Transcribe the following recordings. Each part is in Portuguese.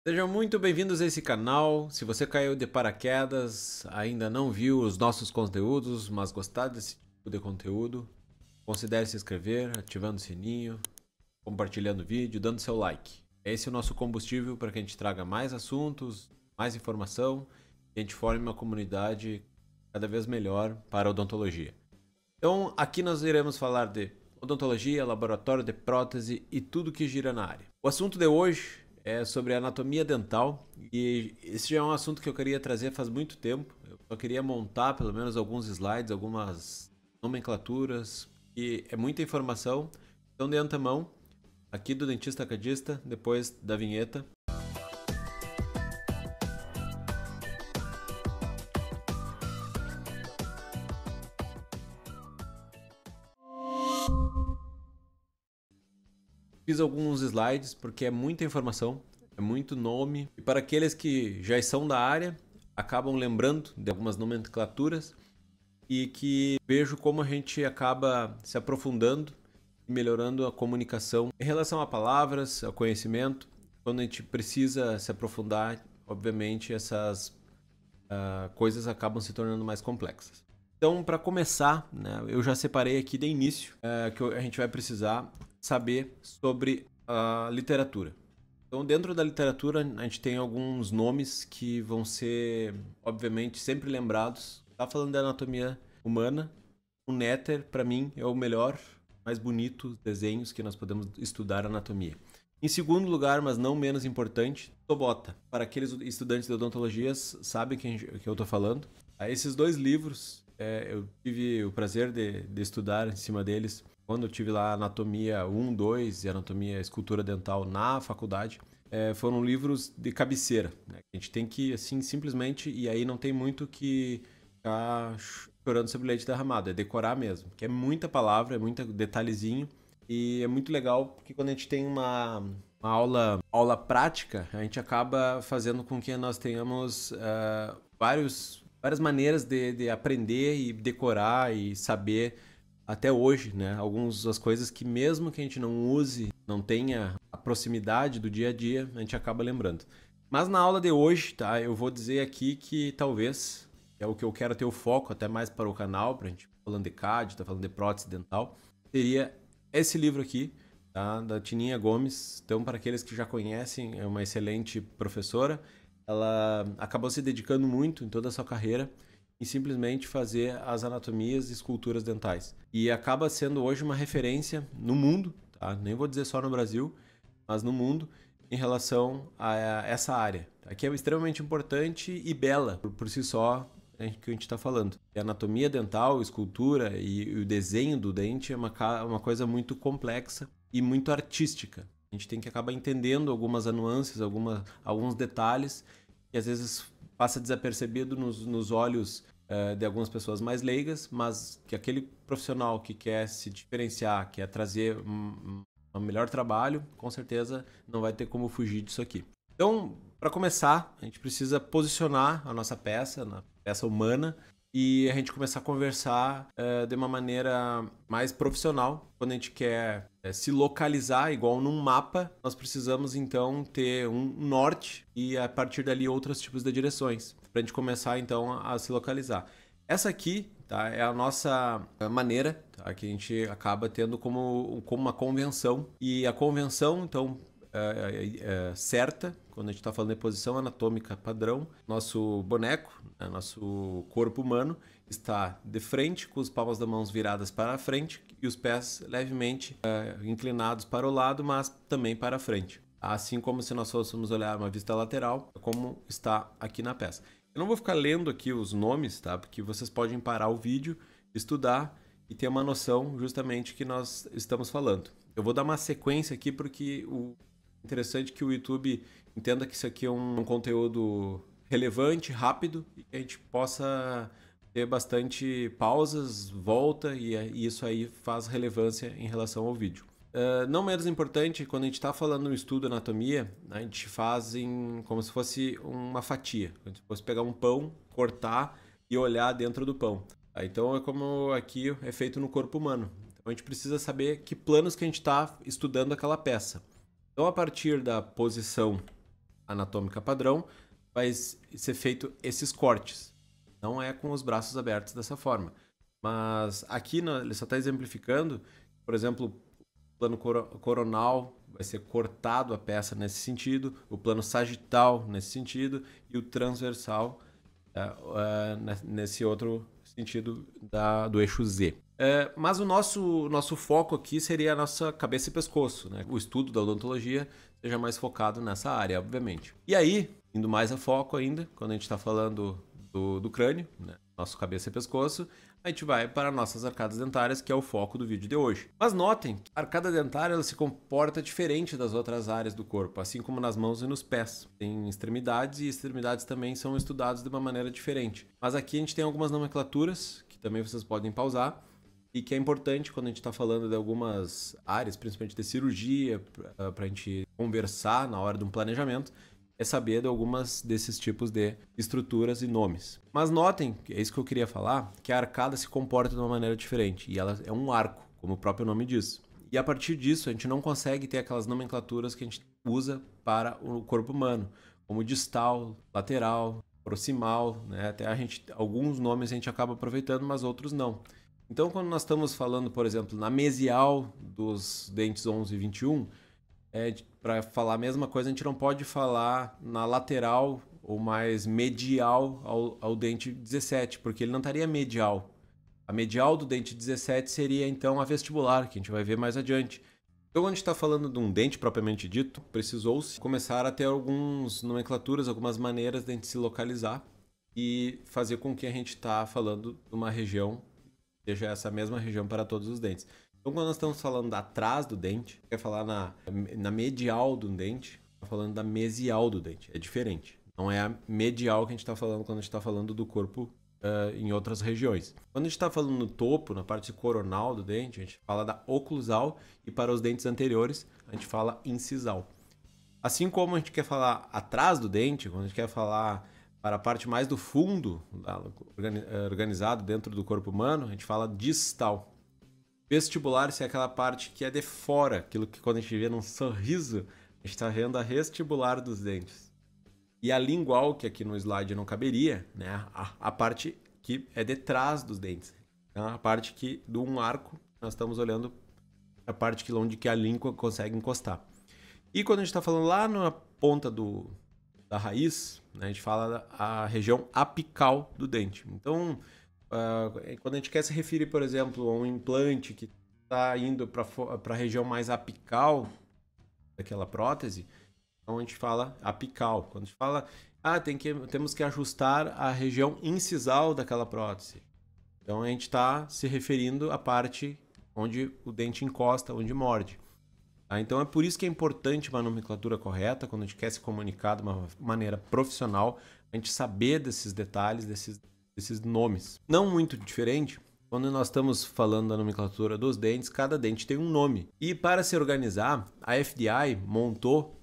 Sejam muito bem-vindos a esse canal. Se você caiu de paraquedas, ainda não viu os nossos conteúdos, mas gostar desse tipo de conteúdo, considere se inscrever, ativando o sininho, compartilhando o vídeo, dando seu like. Esse é o nosso combustível para que a gente traga mais assuntos, mais informação e a gente forme uma comunidade cada vez melhor para a odontologia. Então, aqui nós iremos falar de odontologia, laboratório de prótese e tudo que gira na área. O assunto de hoje é sobre anatomia dental e esse já é um assunto que eu queria trazer faz muito tempo. Eu só queria montar pelo menos alguns slides, algumas nomenclaturas, e é muita informação. Então, de antemão, aqui do Dentista Cadista, depois da vinheta. Fiz alguns slides porque é muita informação, é muito nome. E para aqueles que já são da área, acabam lembrando de algumas nomenclaturas e que vejo como a gente acaba se aprofundando e melhorando a comunicação em relação a palavras, ao conhecimento. Quando a gente precisa se aprofundar, obviamente essas coisas acabam se tornando mais complexas. Então, para começar, né, eu já separei aqui de início que a gente vai precisar saber sobre a literatura. Então, dentro da literatura, a gente tem alguns nomes que vão ser, obviamente, sempre lembrados. Tá falando da anatomia humana. O Néter, para mim, é o melhor, mais bonito desenhos que nós podemos estudar anatomia. Em segundo lugar, mas não menos importante, Tobota. Para aqueles estudantes de odontologia, sabem que eu estou falando. Esses dois livros, eu tive o prazer de estudar em cima deles quando eu tive lá Anatomia 1, 2 e Anatomia Escultura Dental na faculdade. Foram livros de cabeceira, né? A gente tem que, assim, simplesmente, e aí não tem muito que ficar chorando sobre leite derramado, é decorar mesmo, que é muita palavra, é muito detalhezinho, e é muito legal porque quando a gente tem uma aula prática, a gente acaba fazendo com que nós tenhamos várias maneiras de aprender e decorar e saber até hoje, né? Algumas das coisas que mesmo que a gente não use, não tenha a proximidade do dia a dia, a gente acaba lembrando. Mas na aula de hoje, tá? Eu vou dizer aqui que talvez, é o que eu quero ter o foco até mais para o canal, pra gente falando de CAD, tá falando de prótese dental, seria esse livro aqui, tá? Da Tininha Gomes. Então, para aqueles que já conhecem, é uma excelente professora. Ela acabou se dedicando muito em toda a sua carreira em simplesmente fazer as anatomias e esculturas dentais. E acaba sendo hoje uma referência no mundo, tá? Nem vou dizer só no Brasil, mas no mundo, em relação a essa área, tá? Que é extremamente importante e bela por si só, que a gente está falando. A anatomia dental, escultura e o desenho do dente é uma coisa muito complexa e muito artística. A gente tem que acabar entendendo algumas nuances, alguns detalhes que às vezes passa desapercebido nos olhos de algumas pessoas mais leigas, mas que aquele profissional que quer se diferenciar, quer trazer um melhor trabalho, com certeza não vai ter como fugir disso aqui. Então, para começar, a gente precisa posicionar a nossa peça, na peça humana, e a gente começar a conversar de uma maneira mais profissional. Quando a gente quer se localizar, igual num mapa, nós precisamos então ter um norte e a partir dali outros tipos de direções, para a gente começar então a se localizar. Essa aqui, tá, é a nossa maneira, tá, que a gente acaba tendo como uma convenção. E a convenção, então, certa, quando a gente está falando de posição anatômica padrão, nosso boneco, né, nosso corpo humano, está de frente, com as palmas das mãos viradas para a frente e os pés levemente inclinados para o lado, mas também para a frente. Assim como se nós fôssemos olhar uma vista lateral, como está aqui na peça. Eu não vou ficar lendo aqui os nomes, tá? Porque vocês podem parar o vídeo, estudar e ter uma noção justamente que nós estamos falando. Eu vou dar uma sequência aqui porque interessante que o YouTube entenda que isso aqui é um conteúdo relevante, rápido, e que a gente possa ter bastante pausas, volta, e isso aí faz relevância em relação ao vídeo. Não menos importante, quando a gente está falando no estudo anatomia, a gente faz como se fosse uma fatia. Como se fosse pegar um pão, cortar e olhar dentro do pão. Então é como aqui é feito no corpo humano. Então a gente precisa saber que planos que a gente está estudando aquela peça. Então, a partir da posição anatômica padrão, vai ser feito esses cortes. Não é com os braços abertos dessa forma. Mas aqui ele só está exemplificando, por exemplo, o plano coronal vai ser cortado a peça nesse sentido, o plano sagital nesse sentido e o transversal nesse outro sentido do eixo Z. Mas o nosso foco aqui seria a nossa cabeça e pescoço, né? O estudo da odontologia seja mais focado nessa área, obviamente. E aí, indo mais a foco ainda, quando a gente está falando do crânio, né? Nosso cabeça e pescoço, a gente vai para nossas arcadas dentárias, que é o foco do vídeo de hoje. Mas notem que a arcada dentária ela se comporta diferente das outras áreas do corpo, assim como nas mãos e nos pés. Tem extremidades e extremidades também são estudados de uma maneira diferente. Mas aqui a gente tem algumas nomenclaturas, que também vocês podem pausar, e que é importante quando a gente está falando de algumas áreas, principalmente de cirurgia, para a gente conversar na hora de um planejamento, é saber de algumas desses tipos de estruturas e nomes. Mas notem, é isso que eu queria falar, que a arcada se comporta de uma maneira diferente, e ela é um arco, como o próprio nome diz. E a partir disso, a gente não consegue ter aquelas nomenclaturas que a gente usa para o corpo humano, como distal, lateral, proximal, né? Até alguns nomes a gente acaba aproveitando, mas outros não. Então, quando nós estamos falando, por exemplo, na mesial dos dentes 11 e 21, para falar a mesma coisa, a gente não pode falar na lateral ou mais medial ao dente 17, porque ele não estaria medial. A medial do dente 17 seria, então, a vestibular, que a gente vai ver mais adiante. Então, quando a gente está falando de um dente propriamente dito, precisou-se começar a ter algumas nomenclaturas, algumas maneiras de a gente se localizar e fazer com que a gente está falando de uma região, seja essa mesma região para todos os dentes. Então, quando nós estamos falando atrás do dente, quer falar na medial do dente, está falando da mesial do dente. É diferente. Não é a medial que a gente está falando quando a gente está falando do corpo em outras regiões. Quando a gente está falando no topo, na parte coronal do dente, a gente fala da oclusal e para os dentes anteriores, a gente fala incisal. Assim como a gente quer falar atrás do dente, quando a gente quer falar para a parte mais do fundo, organizado dentro do corpo humano, a gente fala distal. Vestibular, se é aquela parte que é de fora, aquilo que quando a gente vê num sorriso, a gente está vendo a vestibular dos dentes. E a lingual, que aqui no slide não caberia, né? A parte que é de trás dos dentes. Então, a parte que, de um arco, nós estamos olhando a parte onde que a língua consegue encostar. E quando a gente está falando lá na ponta da raiz, né, a gente fala a região apical do dente. Então, quando a gente quer se referir, por exemplo, a um implante que está indo para a região mais apical daquela prótese, então a gente fala apical. Quando a gente fala, temos que ajustar a região incisal daquela prótese. Então a gente está se referindo à parte onde o dente encosta, onde morde. Então é por isso que é importante uma nomenclatura correta, quando a gente quer se comunicar de uma maneira profissional, a gente saber desses detalhes, desses nomes. Não muito diferente, quando nós estamos falando da nomenclatura dos dentes, cada dente tem um nome. E para se organizar, a FDI montou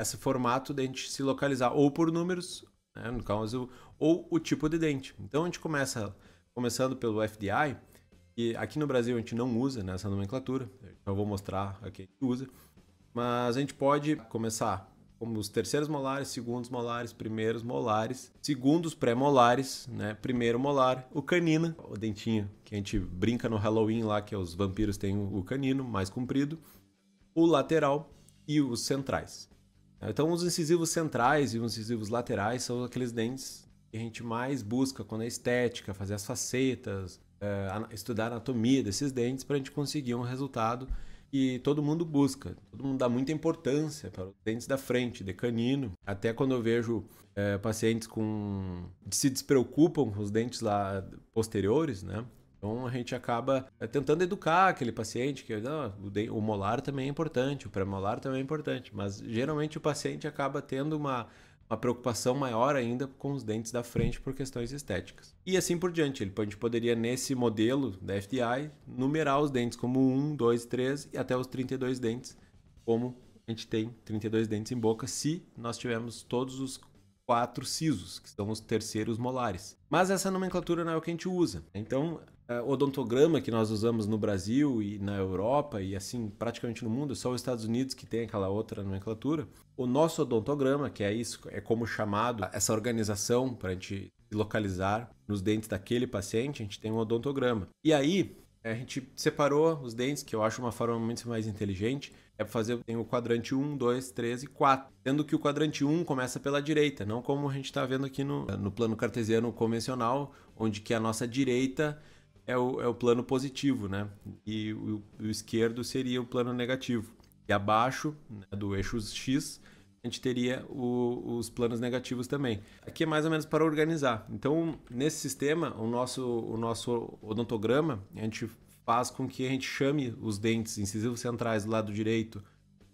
esse formato de a gente se localizar ou por números, né, no caso, ou o tipo de dente. Então a gente começando pelo FDI, e aqui no Brasil a gente não usa nessa nomenclatura, eu vou mostrar aqui a gente usa, mas a gente pode começar como os terceiros molares, segundos molares, primeiros molares, segundos pré-molares, né? Primeiro molar, o canino, o dentinho que a gente brinca no Halloween lá, que os vampiros têm o canino mais comprido, o lateral e os centrais. Então os incisivos centrais e os incisivos laterais são aqueles dentes que a gente mais busca quando é estética, fazer as facetas, estudar a anatomia desses dentes para a gente conseguir um resultado que todo mundo busca. Todo mundo dá muita importância para os dentes da frente, de canino. Até quando eu vejo pacientes que se despreocupam com os dentes lá posteriores, né? Então a gente acaba tentando educar aquele paciente que o molar também é importante, o pré-molar também é importante, mas geralmente o paciente acaba tendo uma preocupação maior ainda com os dentes da frente por questões estéticas. E assim por diante, a gente poderia, nesse modelo da FDI, numerar os dentes como 1, 2, 3 e até os 32 dentes, como a gente tem 32 dentes em boca, se nós tivermos todos os 4 sisos, que são os terceiros molares. Mas essa nomenclatura não é o que a gente usa. Então, odontograma que nós usamos no Brasil e na Europa e assim praticamente no mundo, só os Estados Unidos que tem aquela outra nomenclatura. O nosso odontograma, que é isso, é como chamado essa organização para a gente localizar nos dentes daquele paciente, a gente tem um odontograma. E aí a gente separou os dentes, que eu acho uma forma muito mais inteligente, é fazer, tem o quadrante 1, 2, 3 e 4. Sendo que o quadrante 1 começa pela direita, não como a gente está vendo aqui no plano cartesiano convencional, onde que a nossa direita é o plano positivo, né? E o esquerdo seria o plano negativo. E abaixo, né, do eixo X, a gente teria os planos negativos também. Aqui é mais ou menos para organizar. Então, nesse sistema, o nosso odontograma, a gente faz com que a gente chame os dentes incisivos centrais do lado direito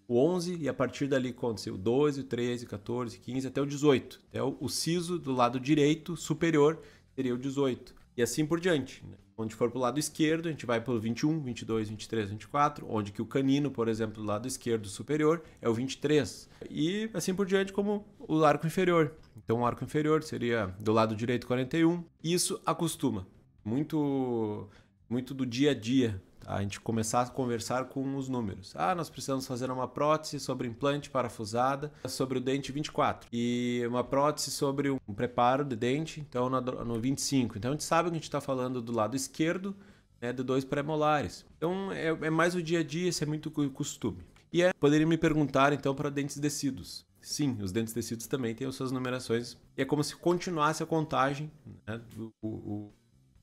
o 11 e a partir dali conta-se o 12, o 13, o 14, o 15 até o 18. Até o siso do lado direito superior seria o 18. E assim por diante, né? Onde for para o lado esquerdo, a gente vai pelo 21, 22, 23, 24, onde que o canino, por exemplo, do lado esquerdo superior é o 23. E assim por diante como o arco inferior. Então o arco inferior seria do lado direito 41. Isso acostuma. Muito do dia a dia, tá? A gente começar a conversar com os números. Nós precisamos fazer uma prótese sobre implante parafusada sobre o dente 24 e uma prótese sobre um preparo de dente, então no 25. Então a gente sabe que a gente está falando do lado esquerdo, né, de 2 pré-molares. Então é mais o dia a dia, isso é muito costume. E poderia me perguntar então para dentes descidos. Sim, os dentes descidos também têm as suas numerações. E é como se continuasse a contagem, né,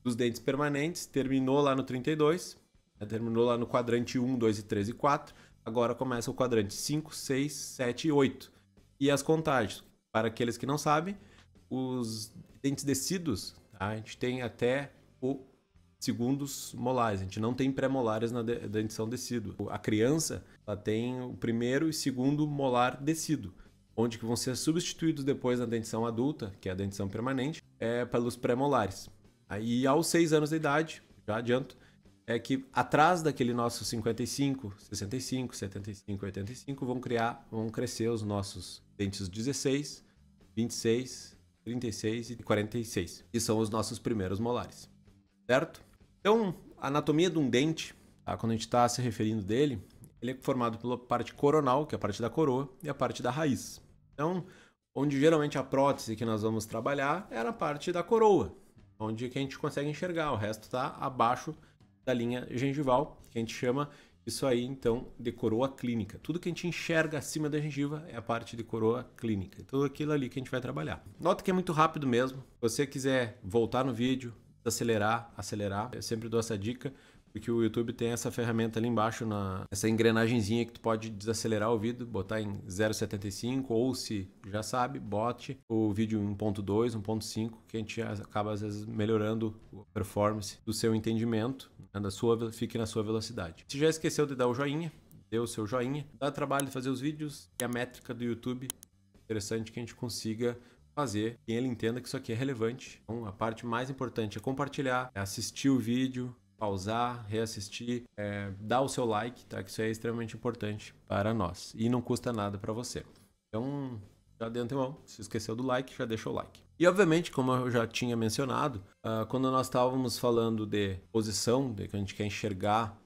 dos dentes permanentes, terminou lá no 32, né, terminou lá no quadrante 1, 2, 3 e 4, agora começa o quadrante 5, 6, 7 e 8. E as contagens, para aqueles que não sabem, os dentes descidos, tá? A gente tem até o segundos molares, a gente não tem pré-molares na dentição decídua. A criança ela tem o primeiro e segundo molar descido, onde que vão ser substituídos depois na dentição adulta, que é a dentição permanente, pelos pré-molares. Aí, aos 6 anos de idade, já adianto, é que atrás daquele nosso 55, 65, 75, 85, vão crescer os nossos dentes 16, 26, 36 e 46, que são os nossos primeiros molares, certo? Então, a anatomia de um dente, tá? Quando a gente está se referindo dele, ele é formado pela parte coronal, que é a parte da coroa, e a parte da raiz. Então, onde geralmente a prótese que nós vamos trabalhar é na parte da coroa, onde que a gente consegue enxergar, o resto está abaixo da linha gengival, que a gente chama isso aí, então, de coroa clínica. Tudo que a gente enxerga acima da gengiva é a parte de coroa clínica. Tudo aquilo ali que a gente vai trabalhar. Nota que é muito rápido mesmo. Se você quiser voltar no vídeo, acelerar, eu sempre dou essa dica, porque o YouTube tem essa ferramenta ali embaixo, essa engrenagemzinha que tu pode desacelerar o vídeo, botar em 0,75 ou se já sabe, bote o vídeo em 1.2, 1.5, que a gente acaba às vezes melhorando a performance do seu entendimento, né, fique na sua velocidade. Se já esqueceu de dar o joinha, dê o seu joinha, dá trabalho de fazer os vídeos e a métrica do YouTube, interessante que a gente consiga fazer, que ele entenda que isso aqui é relevante. Então a parte mais importante é compartilhar, é assistir o vídeo, pausar, reassistir, dar o seu like, tá? Que isso é extremamente importante para nós e não custa nada para você. Então, já de antemão, se esqueceu do like, já deixa o like. E obviamente, como eu já tinha mencionado, quando nós estávamos falando de posição, de que a gente quer enxergar,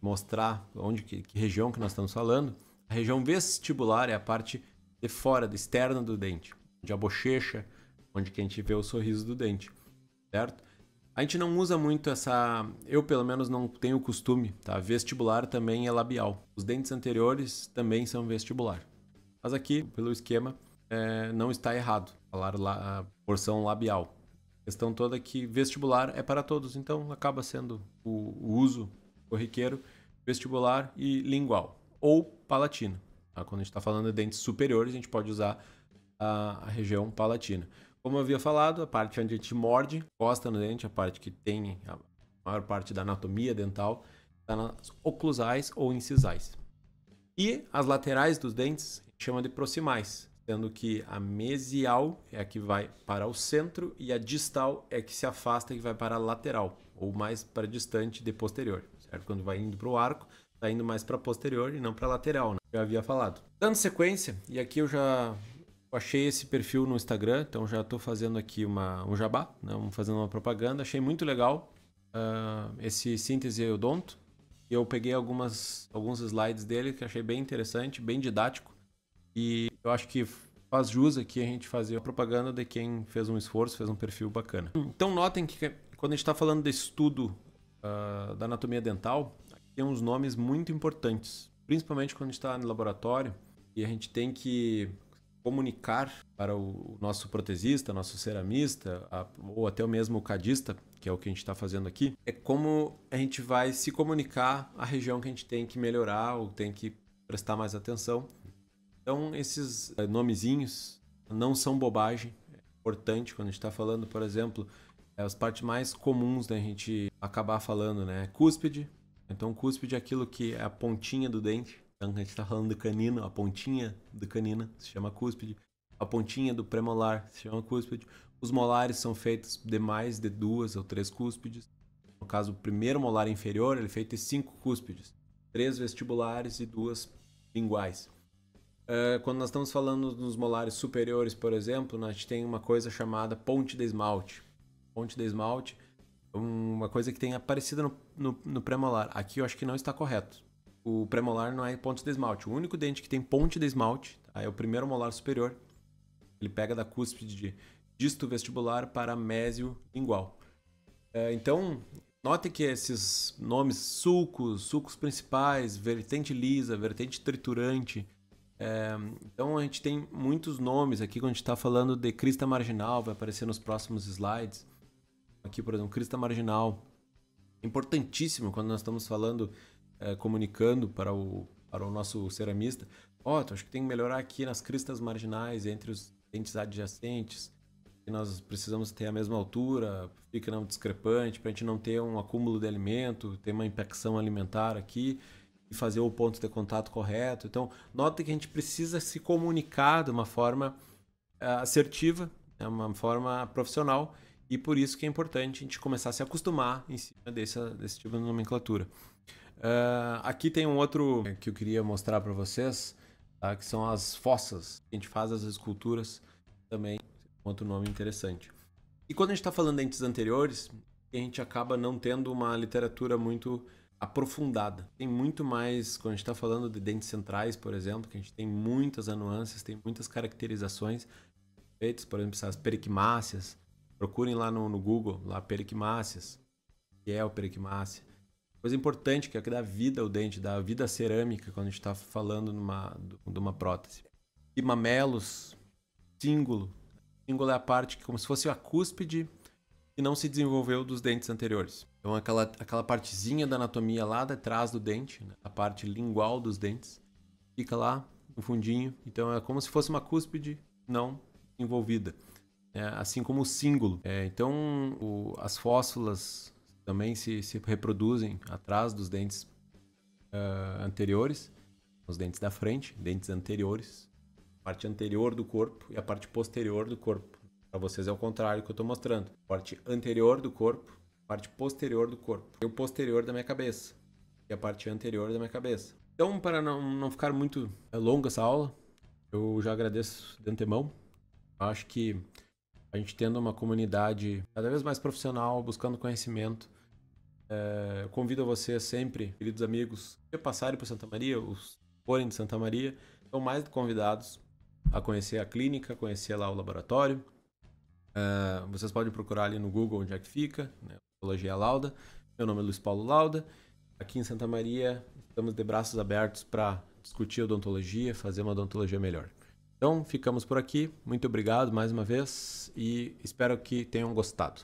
mostrar que região que nós estamos falando, a região vestibular é a parte de fora, de externa do dente, onde a bochecha, onde que a gente vê o sorriso do dente, certo? A gente não usa muito eu pelo menos não tenho o costume, tá? Vestibular também é labial. Os dentes anteriores também são vestibular. Mas aqui, pelo esquema, não está errado falar a porção labial. A questão toda é que vestibular é para todos, então acaba sendo o uso corriqueiro vestibular e lingual, ou palatina. Tá? Quando a gente está falando de dentes superiores, a gente pode usar a região palatina. Como eu havia falado, a parte onde a gente morde, encosta no dente, a parte que tem a maior parte da anatomia dental, está nas oclusais ou incisais. E as laterais dos dentes a gente chama de proximais, sendo que a mesial é a que vai para o centro e a distal é a que se afasta e vai para a lateral, ou mais para distante de posterior, certo? Quando vai indo para o arco, está indo mais para posterior e não para lateral, né? Já havia falado. Dando sequência, e aqui eu achei esse perfil no Instagram, então já estou fazendo aqui um jabá, né? Fazendo uma propaganda. Achei muito legal esse síntese odonto. E eu peguei alguns slides dele que achei bem interessante, bem didático. E eu acho que faz jus aqui a gente fazer a propaganda de quem fez um esforço, fez um perfil bacana. Então notem que quando a gente está falando de estudo da anatomia dental, tem uns nomes muito importantes. Principalmente quando a gente está no laboratório e a gente tem que comunicar para o nosso protesista, nosso ceramista, ou até o mesmo cadista, que é o que a gente está fazendo aqui, é como a gente vai se comunicar a região que a gente tem que melhorar ou tem que prestar mais atenção. Então, esses nomezinhos não são bobagem. É importante quando a gente está falando, por exemplo, as partes mais comuns da gente acabar falando, né? Cúspide. Então, cúspide é aquilo que é a pontinha do dente. Então, a gente está falando do canino, a pontinha do canino se chama cúspide. A pontinha do premolar se chama cúspide. Os molares são feitos de mais de 2 ou 3 cúspides. No caso, o primeiro molar inferior ele é feito de 5 cúspides. 3 vestibulares e 2 linguais. Quando nós estamos falando nos molares superiores, por exemplo, a gente tem uma coisa chamada ponte de esmalte. Ponte de esmalte é uma coisa que tem aparecida no premolar. Aqui eu acho que não está correto. O premolar não é ponte de esmalte. O único dente que tem ponte de esmalte é o primeiro molar superior. Ele pega da cúspide de disto vestibular para mésio lingual. Então, note que esses nomes sulcos principais, vertente lisa, vertente triturante. Então, a gente tem muitos nomes aqui quando a gente está falando de crista marginal, vai aparecer nos próximos slides. Aqui, por exemplo, crista marginal. Importantíssimo quando nós estamos falando comunicando para o nosso ceramista, acho que tem que melhorar aqui nas cristas marginais entre os dentes adjacentes, que nós precisamos ter a mesma altura, fica não discrepante, para a gente não ter um acúmulo de alimento, ter uma infecção alimentar aqui e fazer o ponto de contato correto. Então, nota que a gente precisa se comunicar de uma forma assertiva, uma forma profissional, e por isso que é importante a gente começar a se acostumar em cima desse tipo de nomenclatura. Aqui tem um outro que eu queria mostrar para vocês, tá? Que são as fossas. A gente faz as esculturas também, outro nome interessante. E quando a gente está falando de dentes anteriores, a gente acaba não tendo uma literatura muito aprofundada. Tem muito mais, quando a gente está falando de dentes centrais, por exemplo, que a gente tem muitas nuances, tem muitas caracterizações feitas, por exemplo, as periquimáceas. Procurem lá no Google, lá periquimáceas, que é o periquimácea. Coisa importante que é que dá vida ao dente, dá vida à cerâmica quando a gente está falando de uma prótese. E mamelos, cíngulo. Cíngulo é a parte que como se fosse a cúspide que não se desenvolveu dos dentes anteriores. Então aquela partezinha da anatomia lá detrás do dente, né? A parte lingual dos dentes, fica lá no fundinho. Então é como se fosse uma cúspide não envolvida. Assim como o cíngulo. Então as fóssulas também se reproduzem atrás dos dentes anteriores, os dentes da frente, dentes anteriores, a parte anterior do corpo e a parte posterior do corpo. Para vocês é o contrário que eu estou mostrando. A parte anterior do corpo, a parte posterior do corpo. E o posterior da minha cabeça e a parte anterior da minha cabeça. Então, para não ficar muito longa essa aula, eu já agradeço de antemão. Acho que a gente tendo uma comunidade cada vez mais profissional, buscando conhecimento, eu convido a vocês sempre, queridos amigos, que passarem por Santa Maria, os forem de Santa Maria, estão mais convidados a conhecer a clínica, conhecer lá o laboratório. Vocês podem procurar ali no Google onde é que fica, né? Odontologia Lauda. Meu nome é Luiz Paulo Lauda. Aqui em Santa Maria, estamos de braços abertos para discutir odontologia, fazer uma odontologia melhor. Então, ficamos por aqui. Muito obrigado mais uma vez e espero que tenham gostado.